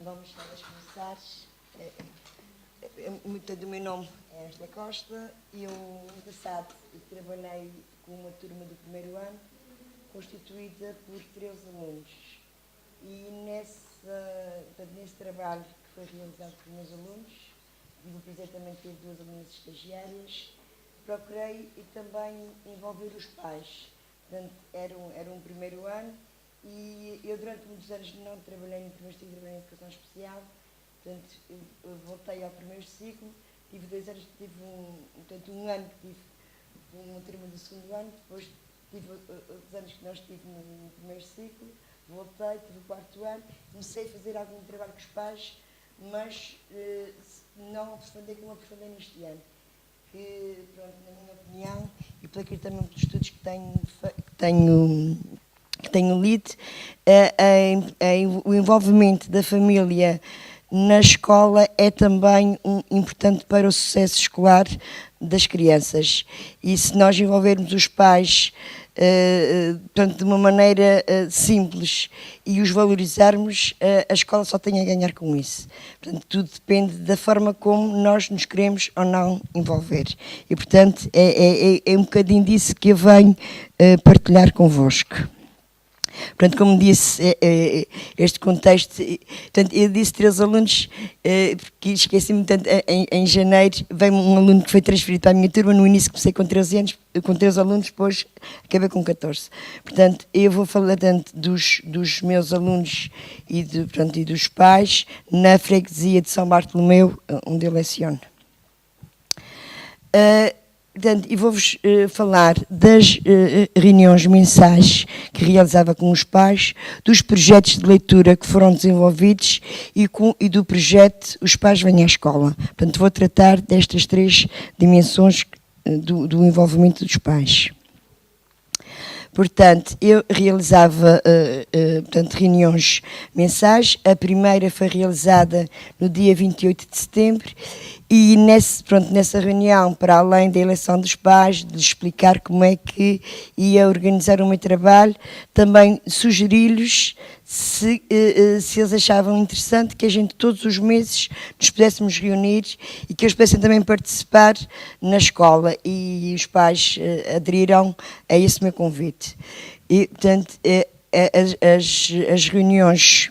Vamos começar. O meu nome é Angela Costa e eu, no passado, trabalhei com uma turma do primeiro ano, constituída por 13 alunos. E nesse trabalho que foi realizado por meus alunos, tive o prazer também de ter 2 alunas estagiárias, procurei e também envolver os pais. Portanto, era um primeiro ano e eu durante muitos anos não trabalhei no primeiro ciclo, trabalhei em educação especial. Portanto, eu voltei ao primeiro ciclo, tive 2 anos, um ano que tive uma turma do segundo ano, depois tive os anos que não estive no primeiro ciclo, voltei, tive o 4º ano, comecei a fazer algum trabalho com os pais, mas não aprofundei como aprofundei neste ano. Que, pronto, na minha opinião, e pelo aquilo também dos estudos que tenho lido, o envolvimento da família na escola é também importante para o sucesso escolar das crianças. E se nós envolvermos os pais portanto, de uma maneira simples e os valorizarmos, a escola só tem a ganhar com isso. Portanto, tudo depende da forma como nós nos queremos ou não envolver. E, portanto, é um bocadinho disso que eu venho partilhar convosco. Portanto, como disse, este contexto, portanto, eu disse 13 alunos, porque esqueci-me, portanto, em janeiro veio um aluno que foi transferido para a minha turma, no início comecei com 13 alunos, depois acabei com 14. Portanto, eu vou falar tanto dos meus alunos e dos pais na freguesia de São Bartolomeu, onde eu leciono. Portanto, e vou-vos falar das reuniões mensais que realizava com os pais, dos projetos de leitura que foram desenvolvidos e do projeto Os Pais Vêm à Escola. Portanto, vou tratar destas 3 dimensões do envolvimento dos pais. Portanto, eu realizava reuniões mensais. A primeira foi realizada no dia 28 de setembro e nessa reunião, para além da eleição dos pais, de explicar como é que ia organizar o meu trabalho, também sugeri-lhes se eles achavam interessante que a gente todos os meses nos pudéssemos reunir e que eles pudessem também participar na escola, e os pais aderiram a esse meu convite. E, portanto, as reuniões...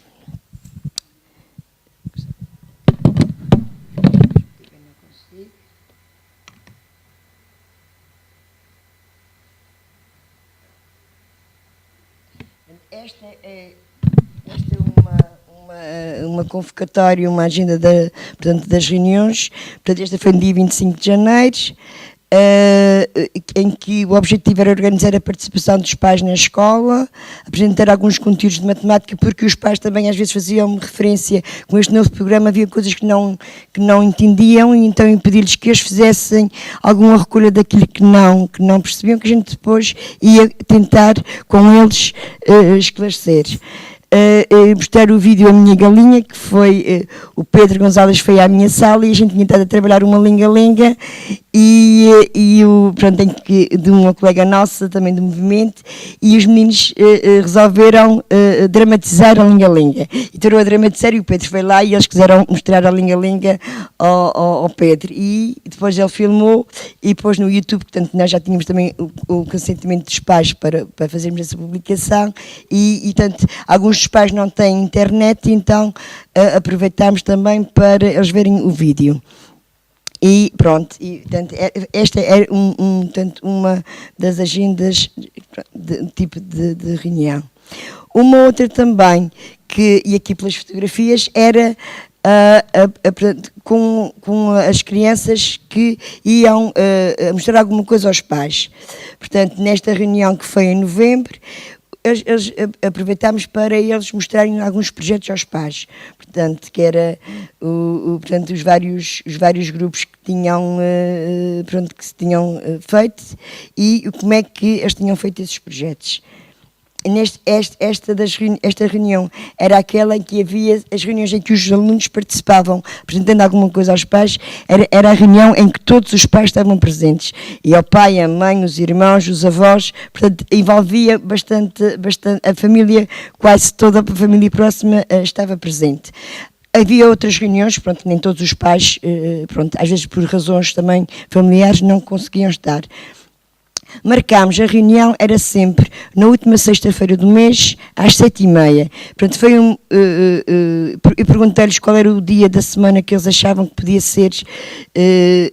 Esta é uma convocatória, uma agenda das reuniões. Portanto, esta foi no dia 25 de janeiro, em que o objetivo era organizar a participação dos pais na escola, apresentar alguns conteúdos de matemática, porque os pais também às vezes faziam referência com este novo programa, havia coisas que não entendiam, e então eu pedi-lhes que eles fizessem alguma recolha daquilo que não percebiam, que a gente depois ia tentar com eles esclarecer. Mostrar o vídeo A Minha Galinha, que foi o Pedro Gonzalez foi à minha sala e a gente tinha estado a trabalhar uma lenga-lenga de uma colega nossa também do movimento, e os meninos resolveram dramatizar a lenga-lenga e estavam a dramatizar, e o Pedro foi lá e eles quiseram mostrar a lenga-lenga ao Pedro, e depois ele filmou e pôs no YouTube. Portanto, nós já tínhamos também o consentimento dos pais para fazermos essa publicação, e tanto alguns dos pais não têm internet, então aproveitámos também para eles verem o vídeo. E pronto, esta é uma das agendas de tipo de reunião. Uma outra também, e aqui pelas fotografias, era com as crianças que iam mostrar alguma coisa aos pais. Portanto, nesta reunião que foi em novembro, eles aproveitámos para eles mostrarem alguns projetos aos pais. Portanto, que era os vários grupos que tinham, que se tinham feito, e como é que eles tinham feito esses projetos. Esta reunião era aquela em que havia as reuniões em que os alunos participavam, apresentando alguma coisa aos pais. Era a reunião em que todos os pais estavam presentes, e o pai, a mãe, os irmãos, os avós. Portanto, envolvia bastante a família, quase toda a família próxima estava presente. Havia outras reuniões, pronto, nem todos os pais, pronto, às vezes por razões também familiares, não conseguiam estar. Marcámos, a reunião era sempre na última sexta-feira do mês, às 7h30. Portanto, eu perguntei-lhes qual era o dia da semana que eles achavam que podia ser,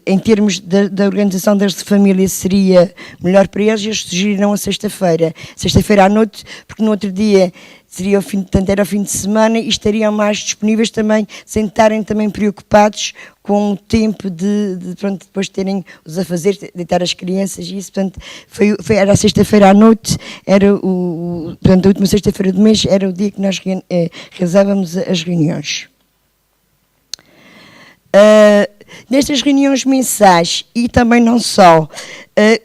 em termos da organização das famílias, seria melhor para eles, e eles sugeriram a sexta-feira à noite, porque no outro dia seria era o fim de semana e estariam mais disponíveis também, sem estarem também preocupados com o tempo pronto, depois terem os afazeres, deitar as crianças e isso, portanto, era a sexta-feira à noite, era portanto, a última sexta-feira do mês, era o dia que nós realizávamos as reuniões. Nestas reuniões mensais, e também não só,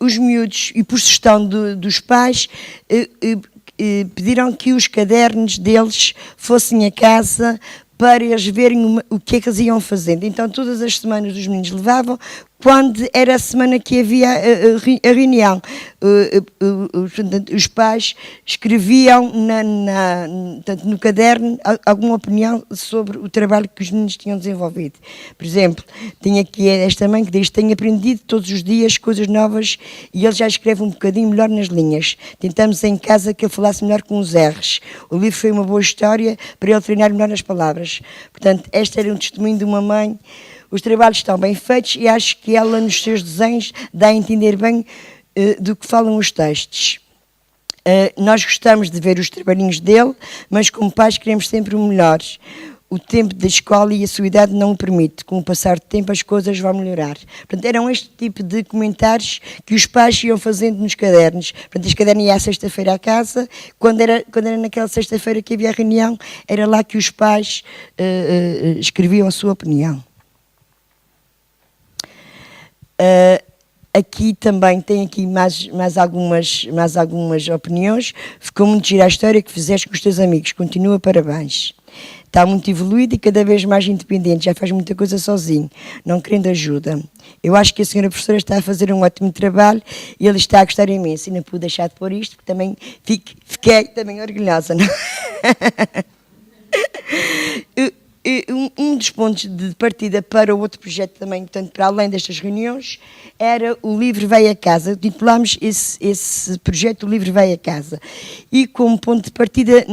os miúdos, e por sugestão dos pais, pediram que os cadernos deles fossem a casa para eles verem o que é que eles iam fazendo. Então, todas as semanas os meninos levavam, quando era a semana que havia a reunião. Os pais escreviam no caderno alguma opinião sobre o trabalho que os meninos tinham desenvolvido. Por exemplo, tenho aqui esta mãe que diz: tenho aprendido todos os dias coisas novas, e ele já escreve um bocadinho melhor nas linhas. Tentamos em casa que ele falasse melhor com os R's. O livro foi uma boa história para ele treinar melhor nas palavras. Portanto, este era um testemunho de uma mãe. Os trabalhos estão bem feitos e acho que ela, nos seus desenhos, dá a entender bem do que falam os textos. Nós gostamos de ver os trabalhinhos dele, mas como pais queremos sempre o melhor. O tempo da escola e a sua idade não o permite. Com o passar do tempo as coisas vão melhorar. Portanto, eram este tipo de comentários que os pais iam fazendo nos cadernos. Portanto, este caderno ia à sexta-feira à casa. Quando era naquela sexta-feira que havia a reunião, era lá que os pais escreviam a sua opinião. Aqui também tem aqui mais algumas opiniões. Ficou muito gira a história que fizeste com os teus amigos. Continua, parabéns. Está muito evoluído e cada vez mais independente. Já faz muita coisa sozinho, não querendo ajuda. Eu acho que a senhora professora está a fazer um ótimo trabalho e ele está a gostar imenso. E não pude deixar de pôr isto, porque também fiquei também orgulhosa. Não? Um dos pontos de partida para o outro projeto também, portanto, para além destas reuniões, era o Livro Vai a Casa. Titulámos esse projeto, o Livro Vai a Casa. E como ponto de partida,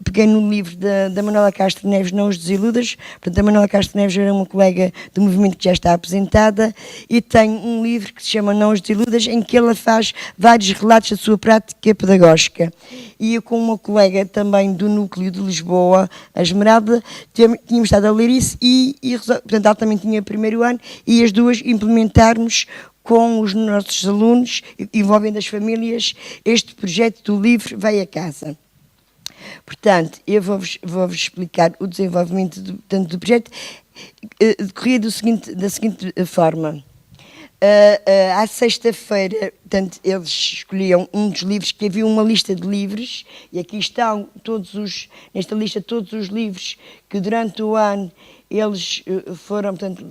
peguei no livro da Manuela Castro Neves, Não os Desiludas. Portanto, a Manuela Castro Neves era uma colega do movimento que já está aposentada e tem um livro que se chama Não os Desiludas, em que ela faz vários relatos da sua prática pedagógica. E eu, com uma colega também do núcleo de Lisboa, a Esmeralda, tínhamos estado a ler isso portanto, ela também tinha primeiro ano, e as duas implementarmos com os nossos alunos, envolvendo as famílias, este projeto do Livro Vai a Casa. Portanto, eu vou-vos explicar o desenvolvimento do projeto, decorria da seguinte forma. À sexta-feira, portanto, eles escolhiam um dos livros, que havia uma lista de livros, e aqui estão nesta lista todos os livros que durante o ano eles portanto,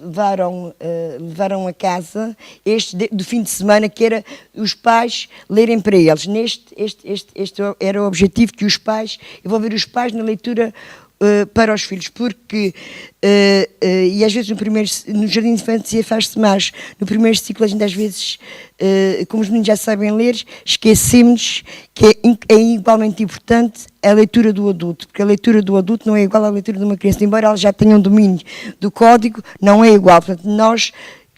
levaram a casa, este do fim de semana, que era os pais lerem para eles. Este era o objetivo, que os pais, envolver os pais na leitura para os filhos, porque e às vezes no jardim de infância faz-se mais. No primeiro ciclo a gente às vezes, como os meninos já sabem ler, esquecemos que é igualmente importante a leitura do adulto, porque a leitura do adulto não é igual à leitura de uma criança, embora elas já tenham domínio do código, não é igual. Portanto, nós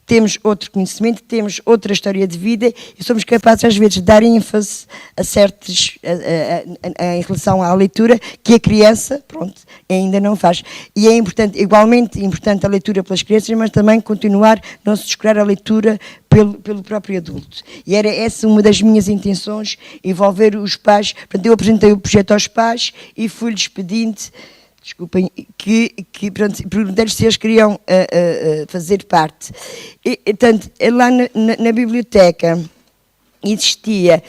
temos outro conhecimento, temos outra história de vida e somos capazes às vezes de dar ênfase a certos, em relação à leitura, que a criança, pronto, ainda não faz. E é importante, igualmente importante a leitura pelas crianças, mas também continuar, não se descurar a leitura pelo próprio adulto. E era essa uma das minhas intenções, envolver os pais. Portanto, eu apresentei o projeto aos pais e fui-lhes pedindo, desculpem, pronto, perguntei-lhes se eles queriam fazer parte. E, portanto, lá na biblioteca existia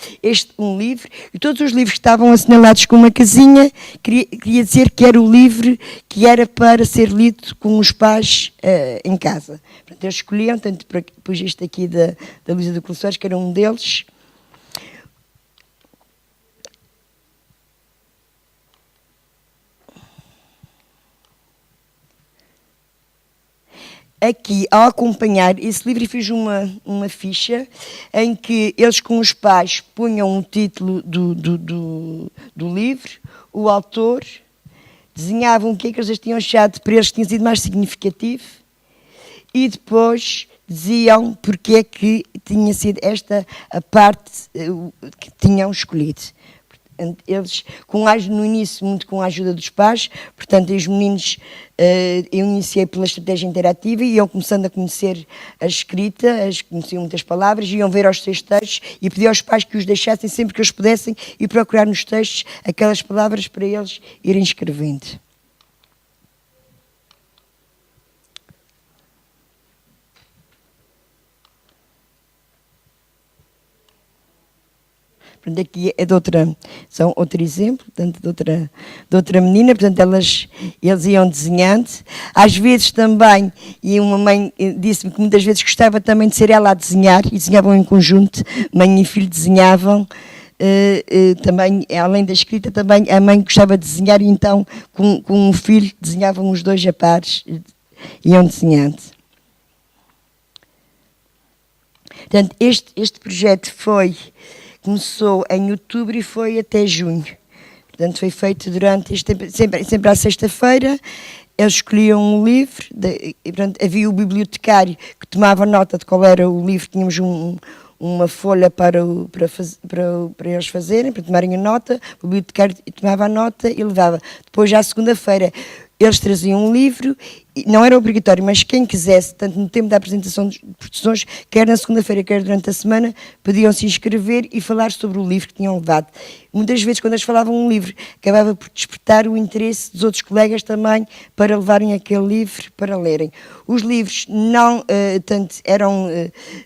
um livro, e todos os livros que estavam assinalados com uma casinha, queria dizer que era o livro que era para ser lido com os pais em casa. Portanto, eles escolhiam, tanto pus este aqui da Luísa do Colossos, que era um deles. aqui, ao acompanhar esse livro, fiz uma ficha em que eles com os pais punham o título do livro, o autor, desenhavam o que é que eles tinham achado para eles que tinha sido mais significativo e depois diziam porque é que tinha sido esta a parte que tinham escolhido. Eles, no início, muito com a ajuda dos pais, portanto, os meninos, eu iniciei pela estratégia interativa e iam começando a conhecer a escrita, conheciam muitas palavras, iam ver aos seus textos e pedi aos pais que os deixassem sempre que eles pudessem e procurar nos textos aquelas palavras para eles irem escrevendo. Portanto, aqui é são outro exemplo, portanto, de outra menina, portanto, eles iam desenhando. Às vezes também, e uma mãe disse-me que muitas vezes gostava também de ser ela a desenhar, e desenhavam em conjunto, mãe e filho desenhavam. Também, além da escrita, também a mãe gostava de desenhar, e então, com o filho, desenhavam os dois a pares, iam desenhando. Portanto, este projeto começou em outubro e foi até junho. Portanto, foi feito durante este tempo, sempre à sexta-feira. Eles escolhiam um livro, e, portanto, havia o bibliotecário que tomava nota de qual era o livro. Tínhamos uma folha para eles fazerem, para tomarem a nota. O bibliotecário tomava a nota e levava. Depois, já à segunda-feira, eles traziam um livro, não era obrigatório, mas quem quisesse, tanto no tempo da apresentação de produções, quer na segunda-feira, quer durante a semana, podiam-se inscrever e falar sobre o livro que tinham levado. Muitas vezes, quando eles falavam um livro, acabava por despertar o interesse dos outros colegas também para levarem aquele livro para lerem. Os livros não tanto eram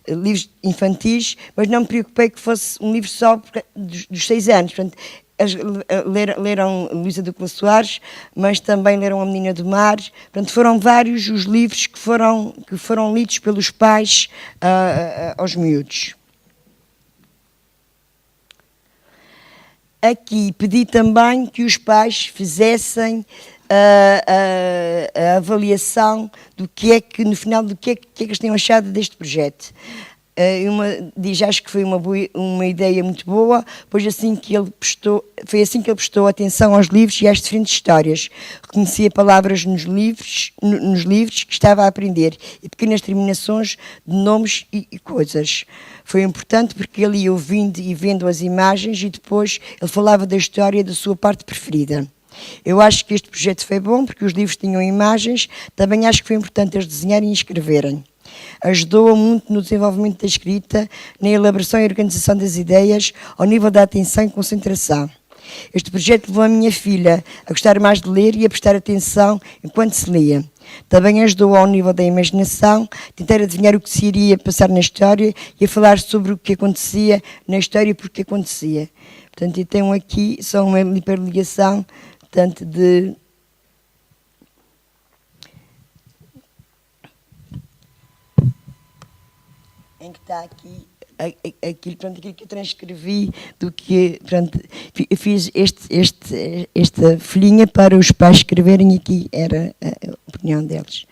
livros infantis, mas não me preocupei que fosse um livro só dos 6 anos. Portanto, leram Luísa Ducla Soares, mas também leram A Menina do Mar. Portanto, foram vários os livros que foram lidos pelos pais aos miúdos. Aqui pedi também que os pais fizessem a avaliação do que é que, no final, do que é que eles tinham achado deste projeto. Acho que foi uma ideia muito boa, pois foi assim que ele prestou atenção aos livros e às diferentes histórias. Reconhecia palavras nos livros que estava a aprender e pequenas terminações de nomes e coisas. Foi importante porque ele ia ouvindo e vendo as imagens e depois ele falava da história da sua parte preferida. Eu acho que este projeto foi bom porque os livros tinham imagens, também acho que foi importante eles desenharem e escreverem. Ajudou muito no desenvolvimento da escrita, na elaboração e organização das ideias, ao nível da atenção e concentração. Este projeto levou a minha filha a gostar mais de ler e a prestar atenção enquanto se lia. Também ajudou ao nível da imaginação, a tentar adivinhar o que se iria passar na história e a falar sobre o que acontecia na história e porque acontecia. Portanto, eu tenho aqui só uma hiperligação, portanto, em que está aqui aquilo que eu transcrevi do que, portanto, eu fiz esta folhinha para os pais escreverem, aqui era a opinião deles.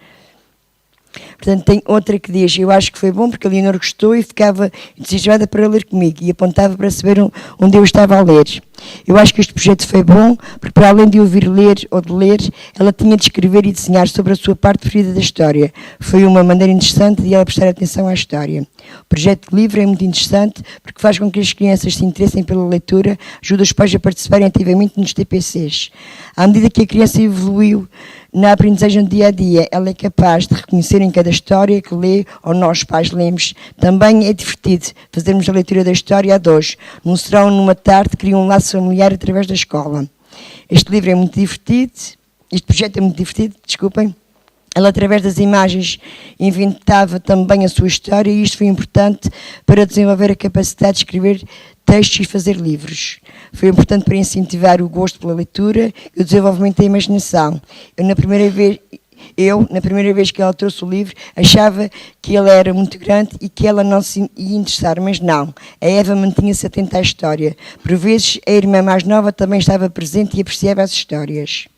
Portanto, tem outra que diz: eu acho que foi bom porque a Leonor gostou e ficava entusiasmada para ler comigo e apontava para saber onde eu estava a ler. Eu acho que este projeto foi bom porque, para além de ouvir ler ou de ler, ela tinha de escrever e desenhar sobre a sua parte preferida da história. Foi uma maneira interessante de ela prestar atenção à história. O projeto de livro é muito interessante porque faz com que as crianças se interessem pela leitura, ajuda os pais a participarem ativamente nos TPCs. À medida que a criança evoluiu na aprendizagem do dia a dia, ela é capaz de reconhecer em cada história que lê ou nós, pais, lemos. Também é divertido fazermos a leitura da história a dois. Num serão, numa tarde, cria um laço familiar através da escola. Este livro é muito divertido, este projeto é muito divertido, desculpem. Ela, através das imagens, inventava também a sua história e isto foi importante para desenvolver a capacidade de escrever textos e fazer livros. Foi importante para incentivar o gosto pela leitura e o desenvolvimento da imaginação. Na primeira vez que ela trouxe o livro, achava que ele era muito grande e que ela não se ia interessar, mas não. A Eva mantinha-se atenta à história. Por vezes, a irmã mais nova também estava presente e apreciava as histórias.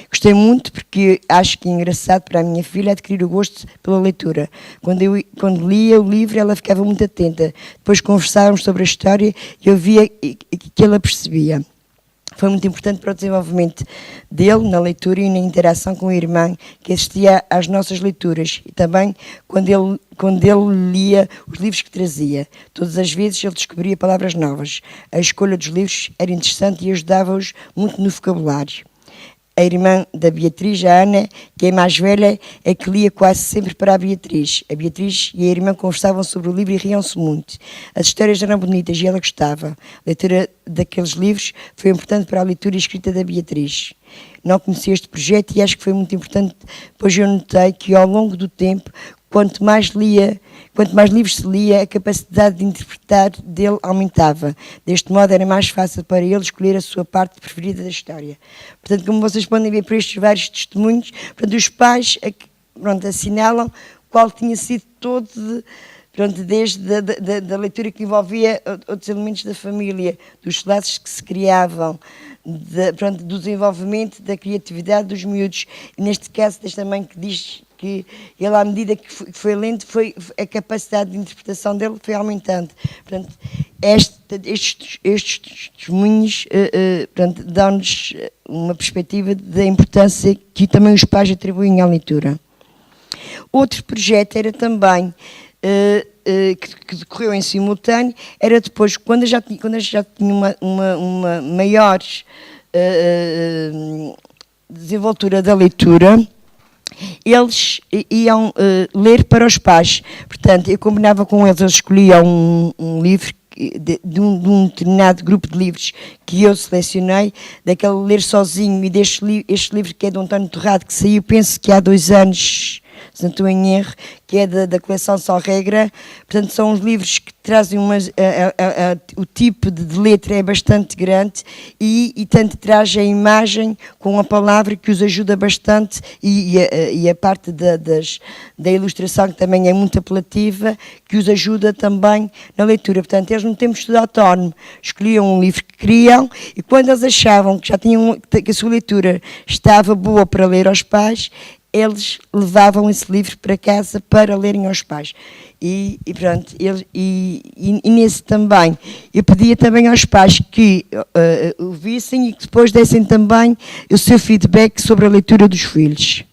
Gostei muito porque acho que é engraçado para a minha filha adquirir o gosto pela leitura. Quando lia o livro, ela ficava muito atenta. Depois conversávamos sobre a história e eu via que ela percebia. Foi muito importante para o desenvolvimento dele na leitura e na interação com a irmã que assistia às nossas leituras e também quando ele lia os livros que trazia. Todas as vezes ele descobria palavras novas. A escolha dos livros era interessante e ajudava-os muito no vocabulário. A irmã da Beatriz, a Ana, que é mais velha, é que lia quase sempre para a Beatriz. A Beatriz e a irmã conversavam sobre o livro e riam-se muito. As histórias eram bonitas e ela gostava. A leitura daqueles livros foi importante para a leitura escrita da Beatriz. Não conhecia este projeto e acho que foi muito importante, pois eu notei que ao longo do tempo, quanto mais livros se lia, a capacidade de interpretar dele aumentava. Deste modo era mais fácil para ele escolher a sua parte preferida da história. Portanto, como vocês podem ver por estes vários testemunhos, portanto, os pais assinalam qual tinha sido todo, desde a leitura que envolvia outros elementos da família, dos laços que se criavam, do desenvolvimento da criatividade dos miúdos. E neste caso, desde a mãe que diz que ele, à medida que foi lendo, a capacidade de interpretação dele foi aumentando. Portanto, estes testemunhos dão-nos uma perspectiva da importância que também os pais atribuem à leitura. Outro projeto era também, que decorreu em simultâneo, era depois, quando eu já tinha uma maior desenvoltura da leitura, eles iam ler para os pais. Portanto, eu combinava com eles, eles escolhiam um livro de um determinado grupo de livros que eu selecionei, daquele Ler Sozinho, e este livro que é de António Torrado, que saiu, penso que há 2 anos, se não estou em erro, que é da coleção Só Regra. Portanto, são uns livros que trazem o tipo de letra é bastante grande e tanto traz a imagem com a palavra que os ajuda bastante e a parte da ilustração, que também é muito apelativa, que os ajuda também na leitura. Portanto, eles no tempo de estudo autónomo escolhiam um livro que queriam e quando eles achavam que que a sua leitura estava boa para ler aos pais, eles levavam esse livro para casa para lerem aos pais. E nesse também, eu pedia também aos pais que o vissem e que depois dessem também o seu feedback sobre a leitura dos filhos.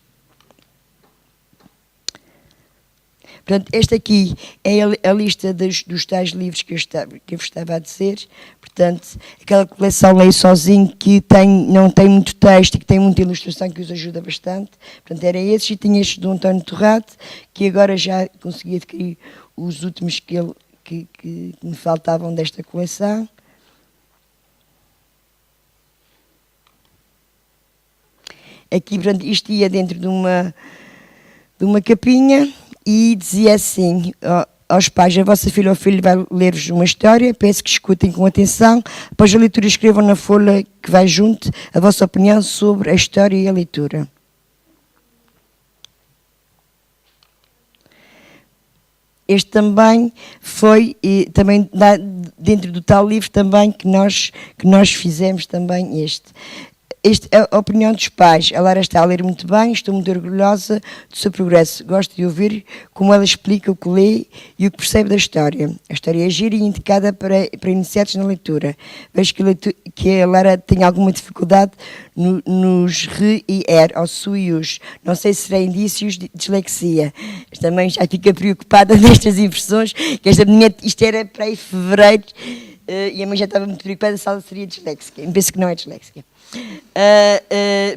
Portanto, esta aqui é a lista dos tais livros que eu vos estava a dizer. Portanto, aquela coleção Leio Sozinho, que não tem muito texto e que tem muita ilustração, que os ajuda bastante. Portanto, era esses, e tinha estes do António Torrado, que agora já consegui adquirir os últimos que me faltavam desta coleção. Aqui, portanto, isto ia dentro de uma capinha e dizia assim aos pais: a vossa filha ou filho vai ler-vos uma história, peço que escutem com atenção, após a leitura escrevam na folha que vai junto a vossa opinião sobre a história e a leitura. Este também foi, também dentro do tal livro também que nós fizemos também este. Esta é a opinião dos pais. A Lara está a ler muito bem, estou muito orgulhosa do seu progresso. Gosto de ouvir como ela explica o que lê e o que percebe da história. A história é gira e indicada para iniciados na leitura. Vejo que a Lara tem alguma dificuldade nos re e er, ao su e us. Não sei se será indícios de dislexia. Também já fica preocupada nestas impressões, que isto era para aí fevereiro, e a mãe já estava muito preocupada se ela seria disléxica. Penso que não é disléxica.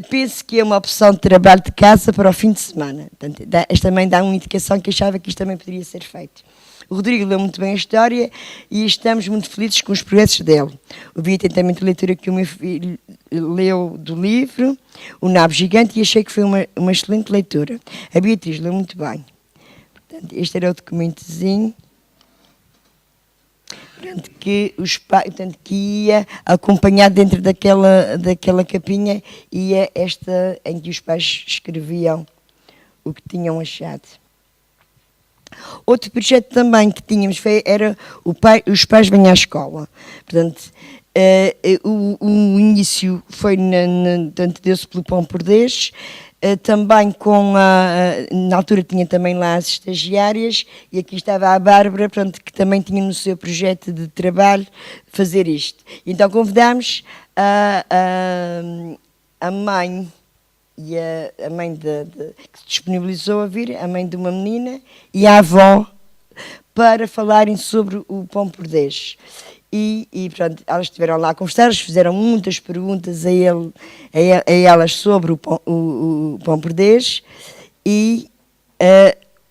Penso que é uma opção de trabalho de casa para o fim de semana. Portanto, esta também dá uma indicação que achava que isto também poderia ser feito. O Rodrigo leu muito bem a história e estamos muito felizes com os progressos dele. Ouvi atentamente a leitura que o meu filho leu do livro, O Nabo Gigante, e achei que foi uma excelente leitura. A Beatriz leu muito bem. Portanto, este era o documentozinho. Que ia acompanhado dentro daquela capinha, ia esta em que os pais escreviam o que tinham achado. Outro projeto também que tínhamos feito era os pais vêm à escola. Portanto, o início foi, portanto, deu-se pelo Pão por 10, também na altura tinha também lá as estagiárias, e aqui estava a Bárbara, portanto, que também tinha no seu projeto de trabalho fazer isto. Então convidámos a mãe e a mãe que se disponibilizou a vir, a mãe de uma menina e a avó, para falarem sobre o Pão por 10. E pronto, elas estiveram lá a conversar, fizeram muitas perguntas a elas sobre o Pão por 10 e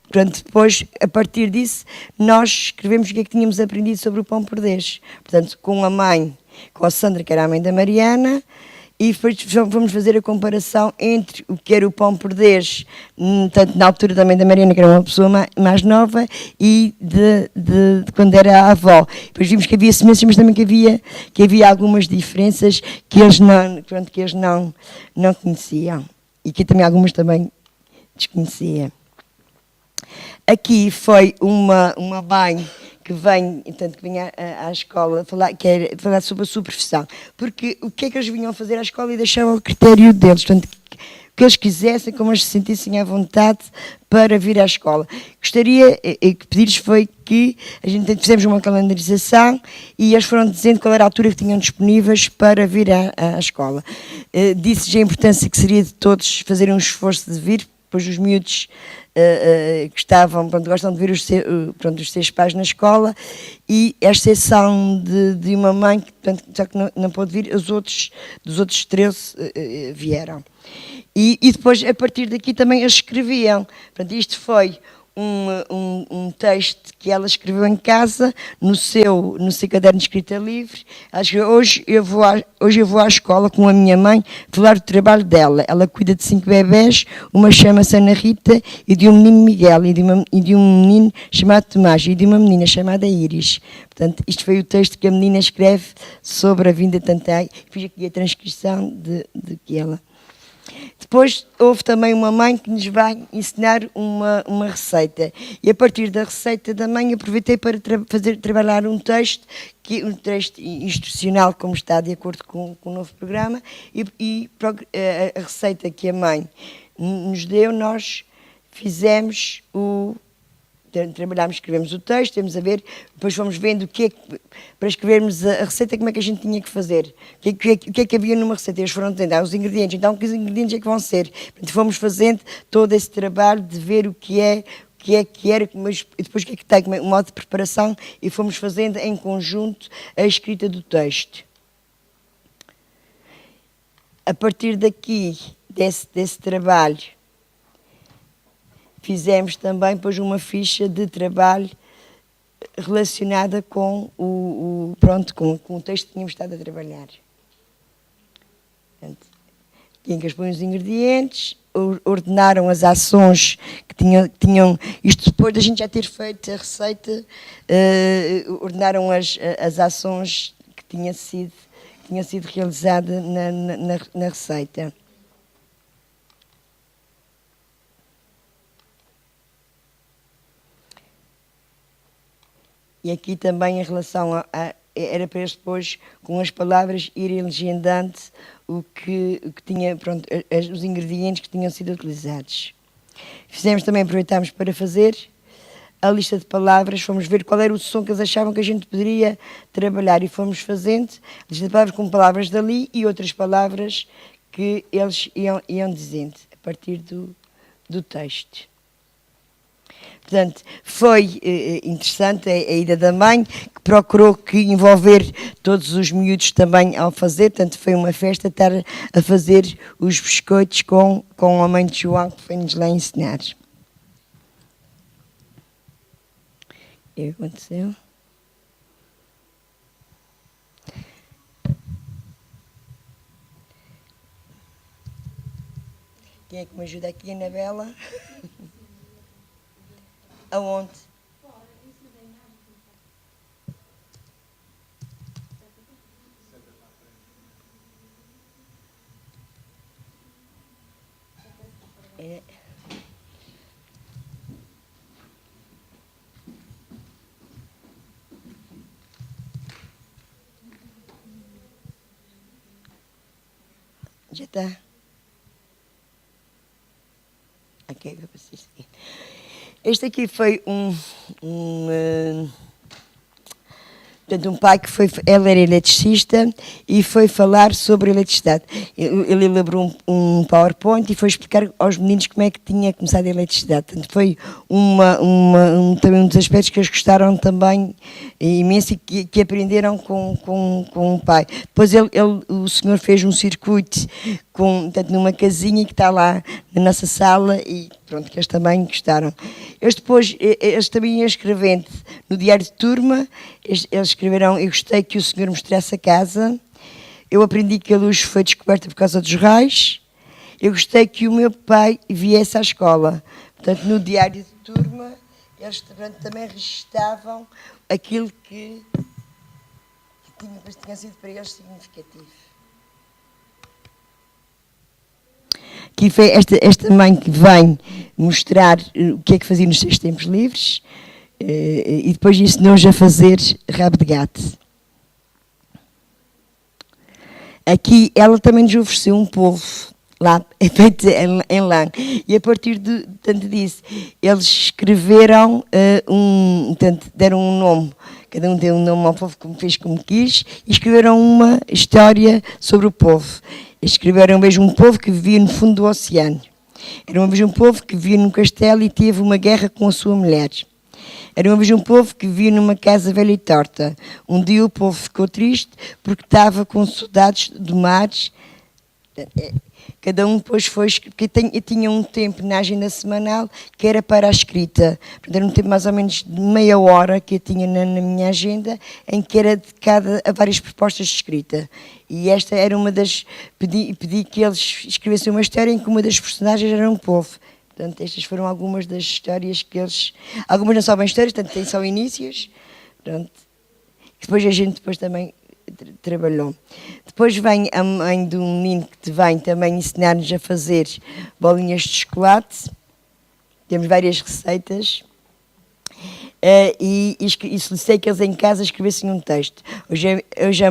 pronto, depois, a partir disso, nós escrevemos o que é que tínhamos aprendido sobre o Pão por 10. Portanto, com a mãe, com a Sandra, que era a mãe da Mariana, e depois vamos fazer a comparação entre o que era o Pão por 10, tanto na altura também da Mariana, que era uma pessoa mais nova, e de quando era a avó. Depois vimos que havia semelhanças, mas também que havia algumas diferenças que eles não conheciam. E que também algumas também desconhecia. Aqui foi uma mãe que vem, portanto, que vinha à escola falar sobre a sua profissão. Porque o que é que eles vinham fazer à escola e deixavam o critério deles. Portanto, o que eles quisessem, como eles se sentissem à vontade para vir à escola. Gostaria que pedir-lhes foi que a gente fizemos uma calendarização e eles foram dizendo qual era a altura que tinham disponíveis para vir à escola. Disse-lhes a importância que seria de todos fazerem um esforço de vir, pois os miúdos gostam de ver os seus pais na escola, e a exceção de uma mãe que, portanto, só que não pôde vir, dos outros 13 vieram. E depois, a partir daqui, também eles escreviam. Portanto, isto foi um texto que ela escreveu em casa, no seu caderno de escrita livre. Ela escreveu: hoje eu vou à escola com a minha mãe falar do trabalho dela. Ela cuida de 5 bebés, uma chama-se Ana Rita, e de um menino Miguel, e de um menino chamado Tomás, e de uma menina chamada Íris. Portanto, isto foi o texto que a menina escreve sobre a vinda de Tantai. Fiz aqui a transcrição de que ela... Depois houve também uma mãe que nos vai ensinar uma receita. E a partir da receita da mãe aproveitei para trabalhar um texto instrucional, como está de acordo com o novo programa, e a receita que a mãe nos deu, nós fizemos trabalhámos, escrevemos o texto, temos a ver, depois fomos vendo para escrevermos a receita, como é que a gente tinha que fazer, o que é que havia numa receita. Eles foram tendo os ingredientes, então que ingredientes é que vão ser. Portanto, fomos fazendo todo esse trabalho de ver o que era, mas depois o que é que tem, o modo de preparação, e fomos fazendo em conjunto a escrita do texto. A partir daqui, desse trabalho, fizemos também depois uma ficha de trabalho relacionada com com o texto que tínhamos estado a trabalhar. Portanto, tinham que expor os ingredientes, ordenaram as ações que tinham isto depois da gente já ter feito a receita, ordenaram as ações que tinha sido realizada na receita. E aqui também em relação era para eles depois, com as palavras, irem legendando o que tinha, os ingredientes que tinham sido utilizados. Aproveitámos para fazer a lista de palavras, fomos ver qual era o som que eles achavam que a gente poderia trabalhar, e fomos fazendo a lista de palavras com palavras dali e outras palavras que eles iam dizendo a partir do texto. Portanto, foi interessante a ida da mãe, que procurou envolver todos os miúdos também ao fazer. Portanto, foi uma festa estar a fazer os biscoitos com a mãe de João, que foi-nos lá ensinar. O que aconteceu? Quem é que me ajuda aqui, Anabela? Aonde? Já está? Ok, eu preciso seguir. Este aqui foi portanto, um pai que ele era eletricista e foi falar sobre eletricidade. Ele elaborou um PowerPoint e foi explicar aos meninos como é que tinha começado a eletricidade. Portanto, foi também um dos aspectos que eles gostaram também imenso e que aprenderam com o pai. Depois o senhor fez um circuito portanto, numa casinha que está lá na nossa sala e pronto, que eles também gostaram. Eles também iam escrevendo no diário de turma, eles escreveram: eu gostei que o senhor mostrasse a casa, eu aprendi que a luz foi descoberta por causa dos raios, eu gostei que o meu pai viesse à escola. Portanto, no diário de turma, eles também registavam aquilo que tinha sido para eles significativo. Aqui foi esta mãe que vem mostrar o que é que fazia nos seus tempos livres e depois ensinou-nos a fazer rabo de gato. Aqui ela também nos ofereceu um polvo, lá, feito em lã, e a partir tanto disso, eles escreveram deram um nome, cada um deu um nome ao povo como fez como quis, e escreveram uma história sobre o povo. Escreveram mesmo um povo que vivia no fundo do oceano. Era uma vez um povo que vivia num castelo e teve uma guerra com a sua mulher. Era uma vez um povo que vivia numa casa velha e torta. Um dia o povo ficou triste porque estava com saudades do mar. Cada um depois foi, porque tinha um tempo na agenda semanal que era para a escrita. Portanto, era um tempo mais ou menos de meia hora que eu tinha na minha agenda, em que era dedicada a várias propostas de escrita. E esta era uma das... Pedi que eles escrevessem uma história em que uma das personagens era um povo. Portanto, estas foram algumas das histórias que eles... Algumas não são bem histórias, portanto, têm só inícios. Pronto. Depois a gente também trabalhou. Depois vem a mãe de um menino que vem também ensinar-nos a fazer bolinhas de chocolate. Temos várias receitas. E solicitei que eles em casa escrevessem um texto. Hoje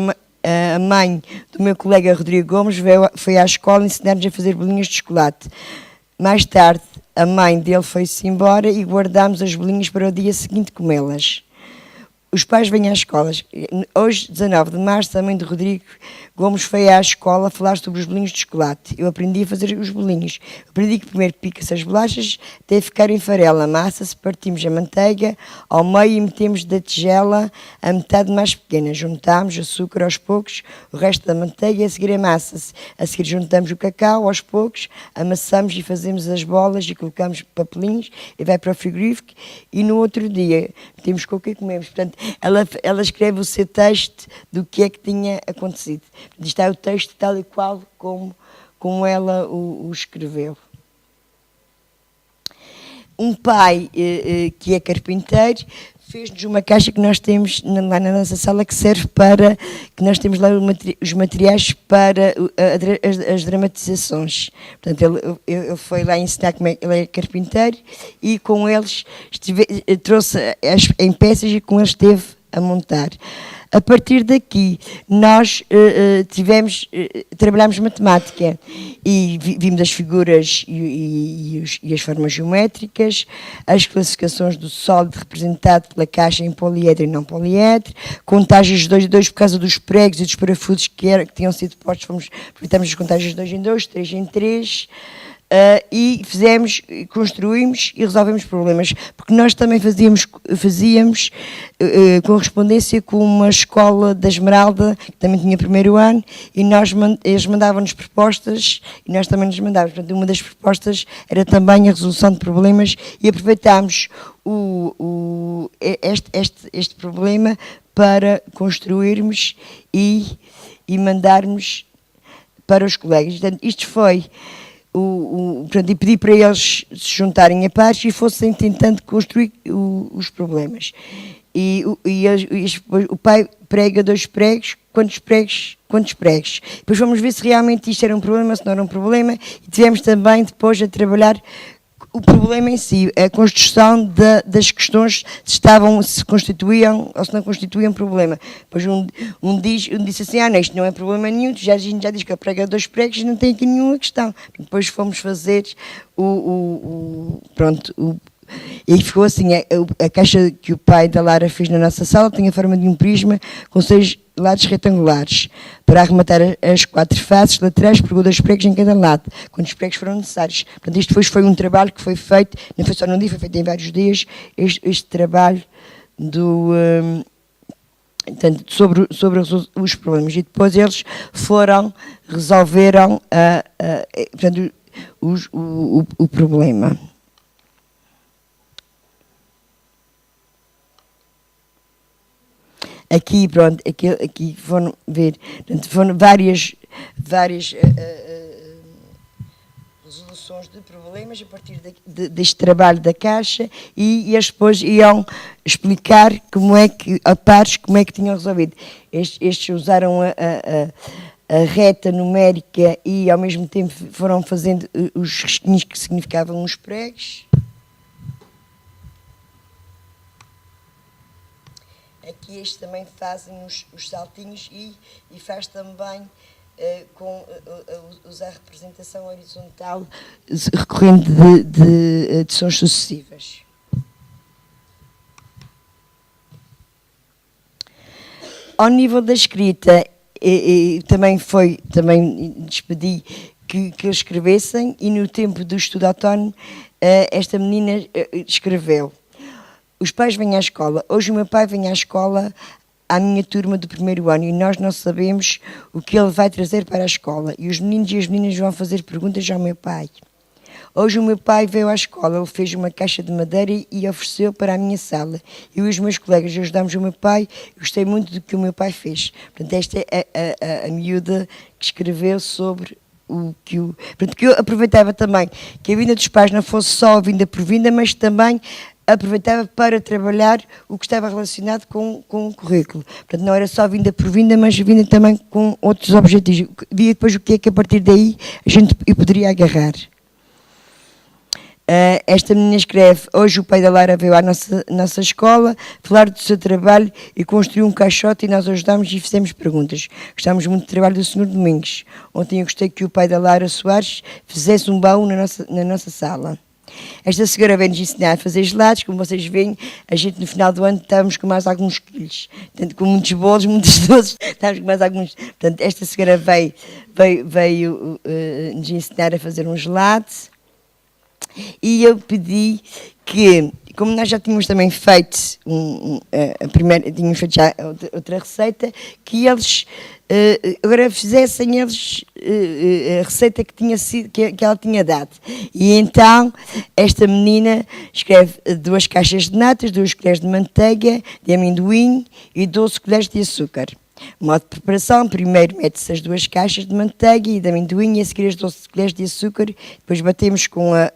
a mãe do meu colega Rodrigo Gomes foi à escola ensinar-nos a fazer bolinhas de chocolate. Mais tarde, a mãe dele foi-se embora e guardámos as bolinhas para o dia seguinte comê-las. Os pais vêm às escolas. Hoje, 19 de março, a mãe de Rodrigo Gomes foi à escola falar sobre os bolinhos de chocolate. Eu aprendi a fazer os bolinhos. Aprendi que primeiro pica-se as bolachas até ficar em farela. Massa-se, partimos a manteiga ao meio e metemos da tigela a metade mais pequena. Juntamos açúcar aos poucos, o resto da manteiga e a seguir amassa-se. A seguir juntamos o cacau aos poucos, amassamos e fazemos as bolas e colocamos papelinhos e vai para o frigorífico e no outro dia temos coco e comemos. Portanto, ela escreve o seu texto do que é que tinha acontecido. Isto é o texto tal e qual como ela o escreveu. Um pai que é carpinteiro fez-nos uma caixa que nós temos lá na nossa sala que serve para... que nós temos lá os materiais para as dramatizações. Portanto, ele foi lá ensinar como é que ele é carpinteiro e com eles trouxe em peças e com eles esteve a montar. A partir daqui, nós trabalhámos matemática e vimos as figuras e as formas geométricas, as classificações do sólido representado pela caixa em poliédro e não poliédro, contagens de 2 em 2 por causa dos pregos e dos parafusos que tinham sido postos, aproveitamos as contagens de 2 em 2, 3 em 3, e construímos e resolvemos problemas, porque nós também fazíamos correspondência com uma escola da Esmeralda, que também tinha primeiro ano, e eles mandavam-nos propostas e nós também nos mandávamos. Portanto, uma das propostas era também a resolução de problemas e aproveitámos este problema para construirmos e mandarmos para os colegas. Portanto, isto foi... e pedi para eles se juntarem a pares e fossem tentando construir os problemas. O pai prega 2 pregos, quantos pregos? Depois vamos ver se realmente isto era um problema, se não era um problema, e tivemos também depois a trabalhar o problema em si, a construção das questões se constituíam ou se não constituíam problema. Depois disse assim, não, isto não é problema nenhum, a gente já diz que eu prego 2 pregos e não tem aqui nenhuma questão. Depois fomos fazer e ficou assim, a caixa que o pai da Lara fez na nossa sala tem a forma de um prisma com 6 lados retangulares. Para arrematar as 4 faces laterais, pregou 2 pregos em cada lado, quantos pregos foram necessários. Portanto, isto depois foi um trabalho que foi feito, não foi só num dia, foi feito em vários dias, este trabalho sobre os problemas. E depois eles resolveram portanto, o problema. Aqui, pronto, aqui foram ver, portanto, foram várias resoluções de problemas a partir deste trabalho da Caixa e eles depois iam explicar como é que, a pares, como é que tinham resolvido. Estes usaram a reta numérica e ao mesmo tempo foram fazendo os risquinhos que significavam os pregos. Aqui estes também fazem os saltinhos e faz também usar a representação horizontal recorrendo de adições sucessivas. Ao nível da escrita, também despedi que eles escrevessem e no tempo do estudo autónomo esta menina escreveu. Os pais vêm à escola. Hoje o meu pai vem à escola à minha turma do 1º ano e nós não sabemos o que ele vai trazer para a escola. E os meninos e as meninas vão fazer perguntas ao meu pai. Hoje o meu pai veio à escola, ele fez uma caixa de madeira e ofereceu para a minha sala. Eu e os meus colegas ajudámos o meu pai, gostei muito do que o meu pai fez. Portanto, esta é a miúda que escreveu sobre portanto, que eu aproveitava também que a vinda dos pais não fosse só a vinda por vinda, mas também aproveitava para trabalhar o que estava relacionado com o currículo. Portanto, não era só vinda por vinda, mas vinda também com outros objetivos. Via depois o que é que a partir daí eu poderia agarrar. Esta menina escreve, hoje o pai da Lara veio à nossa escola falar do seu trabalho e construiu um caixote e nós ajudámos e fizemos perguntas. Gostámos muito do trabalho do Sr. Domingos. Ontem eu gostei que o pai da Lara Soares fizesse um baú na nossa sala. Esta senhora vem-nos ensinar a fazer gelados, como vocês veem, a gente no final do ano estávamos com mais alguns quilos, portanto, com muitos bolos, muitos doces, estávamos com mais alguns. Portanto, esta senhora veio nos ensinar a fazer um gelado e eu pedi que, como nós já tínhamos também feito tínhamos feito já outra receita, que eles agora fizessem eles a receita que ela tinha dado. E então esta menina escreve 2 caixas de natas, 2 colheres de manteiga, de amendoim e 12 colheres de açúcar. Modo de preparação: primeiro mete-se as 2 caixas de manteiga e de amendoim e a seguir as 12 colheres de açúcar, depois batemos com a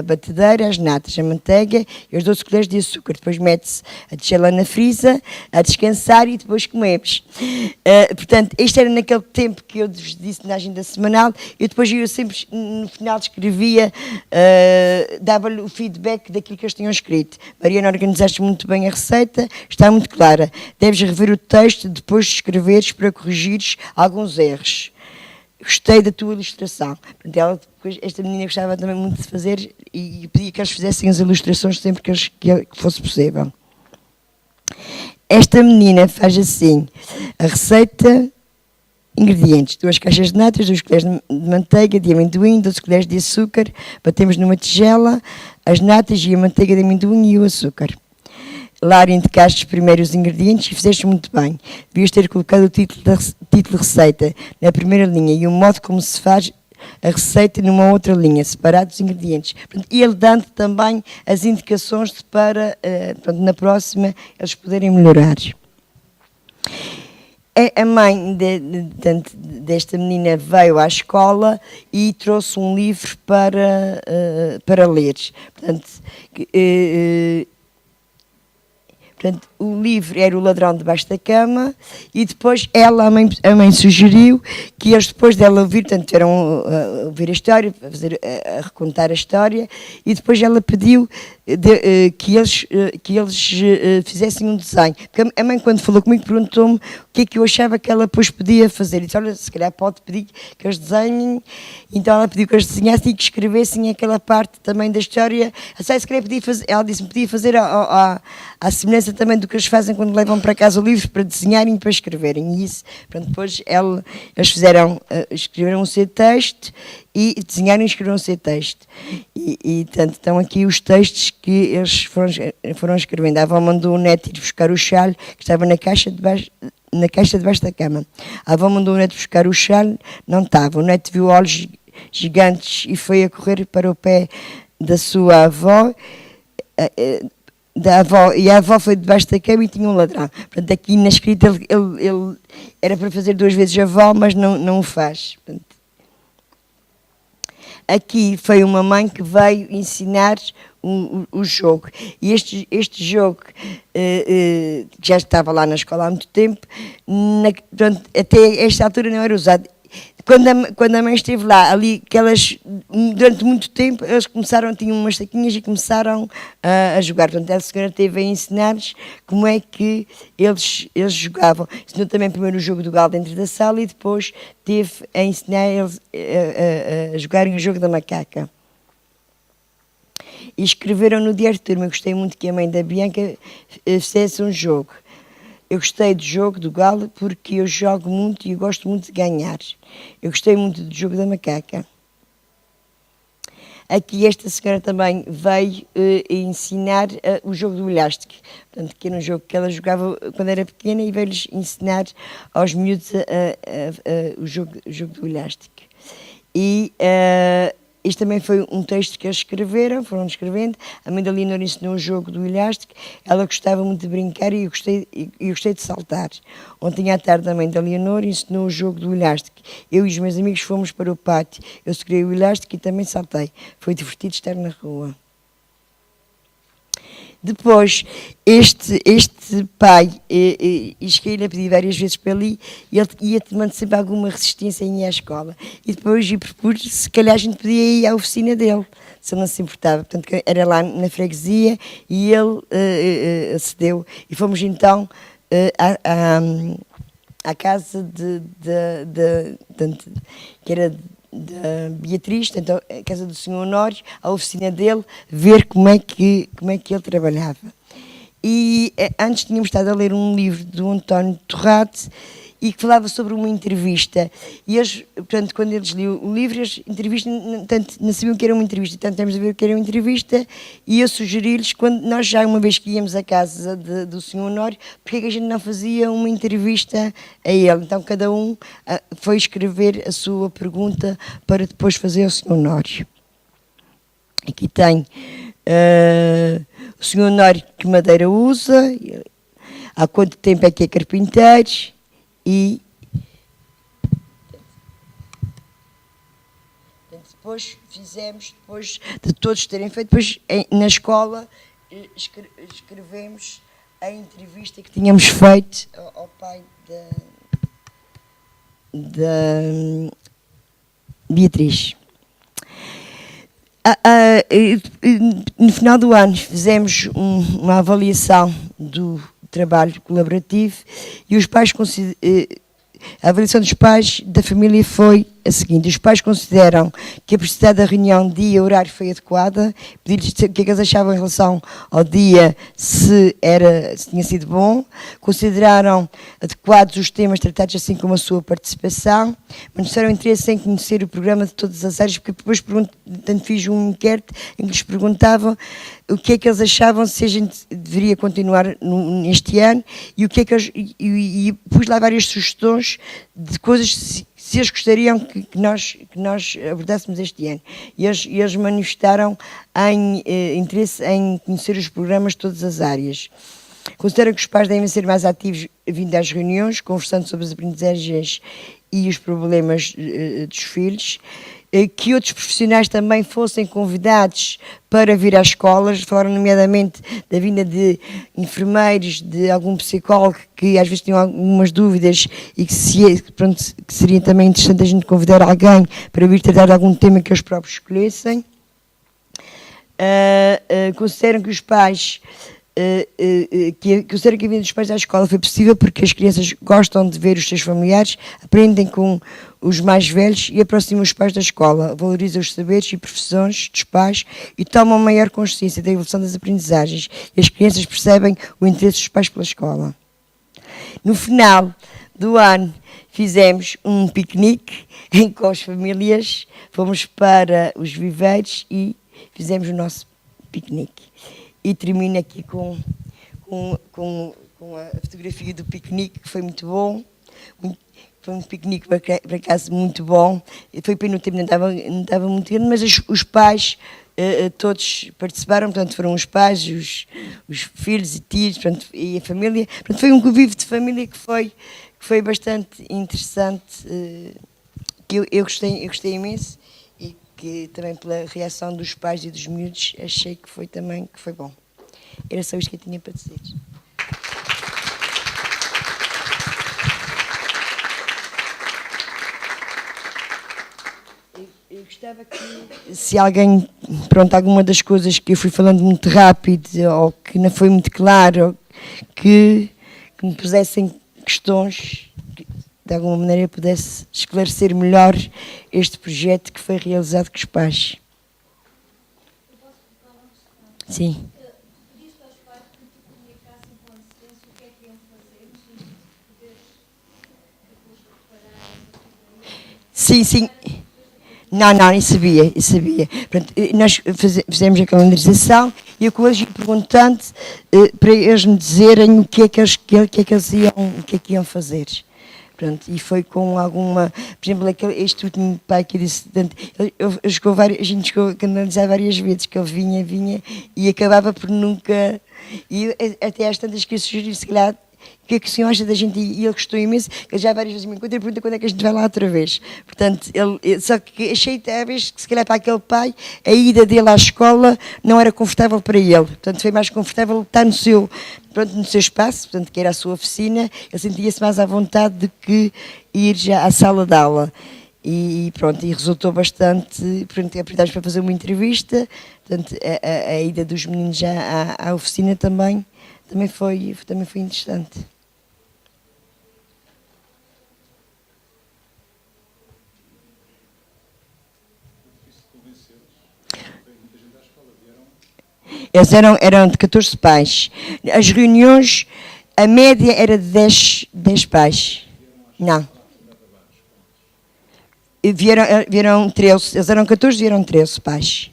batedeira as natas, a manteiga e as 12 colheres de açúcar, depois mete-se a tigela na frisa, a descansar e depois comemos. Portanto, isto era naquele tempo que eu vos disse na agenda semanal, e depois eu sempre no final escrevia, dava-lhe o feedback daquilo que eles tinham escrito. Mariana, organizaste muito bem a receita, está muito clara, deves rever o texto depois de escreveres para corrigires alguns erros. Gostei da tua ilustração. Portanto, esta menina gostava também muito de fazer e pedia que eles fizessem as ilustrações sempre que fosse possível. Esta menina faz assim, a receita, ingredientes: 2 caixas de natas, 2 colheres de manteiga, de amendoim, 12 colheres de açúcar, batemos numa tigela as natas e a manteiga de amendoim e o açúcar. Lara, indicaste primeiro os ingredientes e fizeste muito bem. Devias ter colocado o título de receita na primeira linha e o modo como se faz a receita numa outra linha, separados os ingredientes. E ele dando também as indicações para, na próxima, eles poderem melhorar. A mãe desta menina veio à escola e trouxe um livro para ler. Portanto, Portanto, o livro era O Ladrão Debaixo da Cama, e depois ela, a mãe sugeriu que eles, depois dela ouvir, portanto, tiveram a ouvir a história, a recontar a história, e depois ela pediu que eles fizessem um desenho. Porque a mãe, quando falou comigo, perguntou-me o que é que eu achava que ela depois podia fazer. E disse, olha, se calhar pode pedir que eles desenhem. Então ela pediu que eles desenhassem e que escrevessem aquela parte também da história. Se calhar podia fazer, ela disse-me, podia fazer à semelhança também do que eles fazem quando levam para casa o livro, para desenharem e para escreverem. E isso, pronto, depois eles escreveram um C-texto e desenharam e escreveram um C-texto. E tanto estão aqui os textos que eles foram escrevendo. A avó mandou o neto ir buscar o chalho que estava na caixa debaixo da cama. A avó mandou o neto buscar o chalho, não estava. O neto viu olhos gigantes e foi a correr para o pé da sua avó, e a avó foi debaixo da cama e tinha um ladrão. Portanto, aqui na escrita ele era para fazer 2 vezes a avó, mas não o faz. Portanto, aqui foi uma mãe que veio ensinar o jogo. E este jogo, que já estava lá na escola há muito tempo, até esta altura não era usado. Quando a mãe esteve lá, ali, durante muito tempo, eles tinham umas saquinhas e começaram a jogar. Portanto, a senhora teve a ensinar-lhes como é que eles jogavam. Ensinou também primeiro o jogo do galo dentro da sala e depois teve a ensinar eles a jogarem o jogo da macaca. E escreveram no diário de turma. Eu gostei muito que a mãe da Bianca fizesse um jogo. Eu gostei do jogo do galo porque eu jogo muito e eu gosto muito de ganhar. Eu gostei muito do jogo da macaca. Aqui esta senhora também veio ensinar o jogo do elástico. Portanto, que era um jogo que ela jogava quando era pequena e veio-lhes ensinar aos miúdos o jogo do elástico. E isto também foi um texto que eles foram escrevendo. A mãe da Leonor ensinou o jogo do elástico. Ela gostava muito de brincar e eu gostei de saltar. Ontem à tarde a mãe da Leonor ensinou o jogo do elástico. Eu e os meus amigos fomos para o pátio. Eu segurei o elástico e também saltei. Foi divertido estar na rua. Depois, este pai, cheguei-lhe a pedir várias vezes para ali, e ele ia tomando sempre alguma resistência em ir à escola. E depois propus, se calhar a gente podia ir à oficina dele, se ele não se importava. Portanto, era lá na freguesia e ele acedeu. E fomos então à casa que era da Beatriz, portanto, a casa do Senhor Honório, a oficina dele, ver como é que ele trabalhava. E antes tínhamos estado a ler um livro do António Torrate e que falava sobre uma entrevista. E eles, portanto, quando eles liam o livro, eles não sabiam que era uma entrevista, portanto, temos a ver o que era uma entrevista, e eu sugeri-lhes, quando nós já uma vez que íamos à casa do Sr. Honório, porque é que a gente não fazia uma entrevista a ele. Então, cada um foi escrever a sua pergunta para depois fazer ao Sr. Honório. Aqui tem o Sr. Honório que madeira usa, há quanto tempo é que é carpinteiro, e depois de todos terem feito, depois na escola escrevemos a entrevista que tínhamos feito ao pai da Beatriz. No final do ano fizemos uma avaliação do trabalho colaborativo e os pais a avaliação dos pais da família foi a seguinte: os pais consideram que a precisidade da reunião dia e horário foi adequada, pedi-lhes o que é que eles achavam em relação ao dia, se tinha sido bom, consideraram adequados os temas tratados, assim como a sua participação, manifestaram interesse em conhecer o programa de todas as áreas, porque depois fiz um inquérito em que lhes perguntavam o que é que eles achavam, se a gente deveria continuar neste ano, e o que é que e pus lá várias sugestões de coisas se eles gostariam que nós abordássemos este ano. E eles manifestaram interesse em conhecer os programas de todas as áreas. Consideram que os pais devem ser mais ativos vindo às reuniões, conversando sobre as aprendizagens e os problemas dos filhos. que outros profissionais também fossem convidados para vir às escolas, falaram nomeadamente da vinda de enfermeiros, de algum psicólogo que às vezes tinham algumas dúvidas e que seria também interessante a gente convidar alguém para vir tratar de algum tema que eles próprios escolhessem. Consideram que os pais consideram que a vinda dos pais à escola foi possível porque as crianças gostam de ver os seus familiares, aprendem com os mais velhos e aproximam os pais da escola, valorizam os saberes e profissões dos pais e tomam maior consciência da evolução das aprendizagens e as crianças percebem o interesse dos pais pela escola. No final do ano fizemos um piquenique com as famílias, fomos para os viveiros e fizemos o nosso piquenique. E termino aqui com a fotografia do piquenique, que foi muito bom. Foi um piquenique, por acaso, muito bom. Foi pena o tempo, não estava muito grande, mas os pais todos participaram. Portanto, foram os pais, os filhos e tios, portanto, e a família. Portanto, foi um convívio de família que foi bastante interessante, que eu gostei imenso. Que também pela reação dos pais e dos miúdos achei que foi bom. Era só isto que eu tinha para dizer. Eu gostava que, se alguém, alguma das coisas que eu fui falando muito rápido ou que não foi muito claro, que me pusessem questões, de alguma maneira eu pudesse esclarecer melhor este projeto que foi realizado com os pais. Sim. Pediste aos pais que te comunicassem com antecedência o que é que iam fazer, sim, poderes depois preparar. Sim. Não, nem sabia. Pronto, nós fizemos a calendarização e o colégio perguntando para eles me dizerem o que é que iam fazer. Pronto, e foi com alguma, por exemplo, este último pai que eu disse, a gente chegou a canalizar várias vezes, que ele vinha e acabava por nunca, e até às tantas que eu sugeri, se calhar, o que é que o senhor acha da gente ir? E ele gostou imenso, que ele já várias vezes me encontra e pergunta quando é que a gente vai lá outra vez. Portanto, só que achei talvez que se calhar para aquele pai, a ida dele à escola não era confortável para ele. Portanto, foi mais confortável estar no seu espaço, portanto, que era a sua oficina, ele sentia-se mais à vontade do que ir já à sala de aula. E pronto, e resultou bastante, portanto, aproveitámos para fazer uma entrevista, portanto, a ida dos meninos já à oficina também foi interessante. Eles eram de 14 pais. As reuniões, a média era de 10 pais. Não. Vieram 13. Eles eram 14 e vieram 13 pais.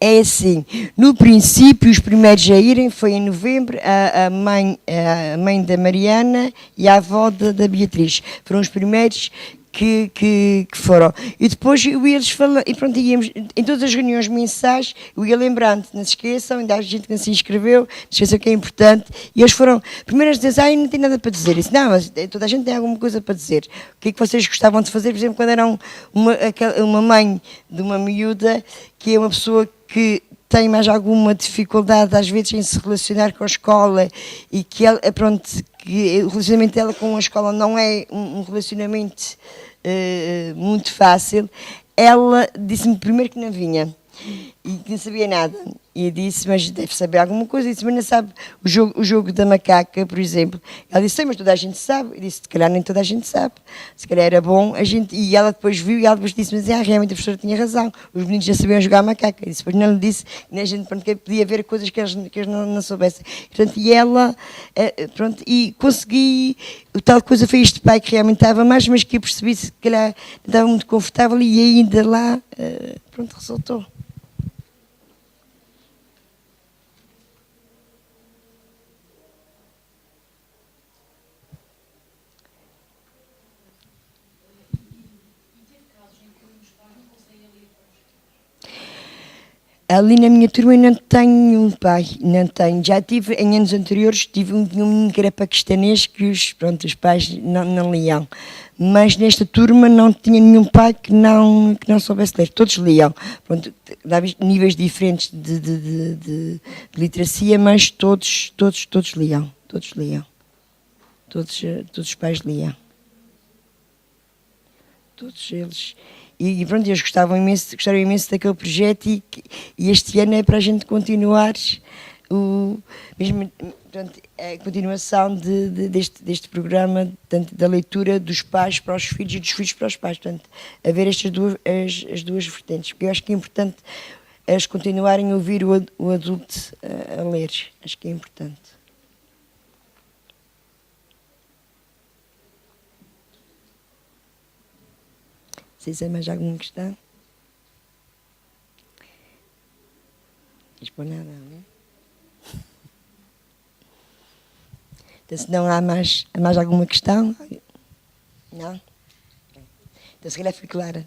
É assim, no princípio, os primeiros a irem foi em novembro, a mãe da Mariana e a avó da Beatriz. Foram os primeiros que foram. E depois eu ia-lhes falando, e pronto, íamos, em todas as reuniões mensais, eu ia lembrando, não se esqueçam, ainda há gente que não se inscreveu, não se esqueçam que é importante, e eles foram, primeiras vezes, não tem nada para dizer, isso não, mas toda a gente tem alguma coisa para dizer. O que é que vocês gostavam de fazer, por exemplo, quando eram uma mãe de uma miúda, que é uma pessoa que tem mais alguma dificuldade às vezes em se relacionar com a escola e que ela, pronto, que o relacionamento dela com a escola não é um relacionamento muito fácil, ela disse-me primeiro que não vinha e que não sabia nada. E eu disse, mas deve saber alguma coisa. Eu disse, mas não sabe o jogo da macaca, por exemplo. Ela disse, mas toda a gente sabe. Eu disse, se calhar nem toda a gente sabe. Se calhar era bom a gente... E ela depois viu e ela depois disse, mas realmente a professora tinha razão. Os meninos já sabiam jogar macaca. Eu disse, pois não lhe disse, nem a gente que podia ver coisas que eles não soubessem. Portanto, e ela, pronto, e consegui... Tal coisa foi este pai que realmente estava mais, mas que eu percebi se calhar estava muito confortável e ainda lá, pronto, resultou. Ali na minha turma eu não tenho nenhum pai, não tenho. Já tive, em anos anteriores, tive um menino que era paquistanês que os pais não liam. Mas nesta turma não tinha nenhum pai que não soubesse ler. Todos liam. Pronto, níveis diferentes de literacia, mas todos liam. Todos liam. Todos os pais liam. Todos eles. E pronto, eles gostaram imenso daquele projeto e este ano é para a gente continuar a continuação deste programa, tanto da leitura dos pais para os filhos e dos filhos para os pais. Portanto, haver as duas vertentes, porque eu acho que é importante eles continuarem a ouvir o adulto a ler. Acho que é importante. Se há mais alguma questão? Não responde nada, não é? Então, se não há mais alguma questão? Não? Então, se calhar fui clara.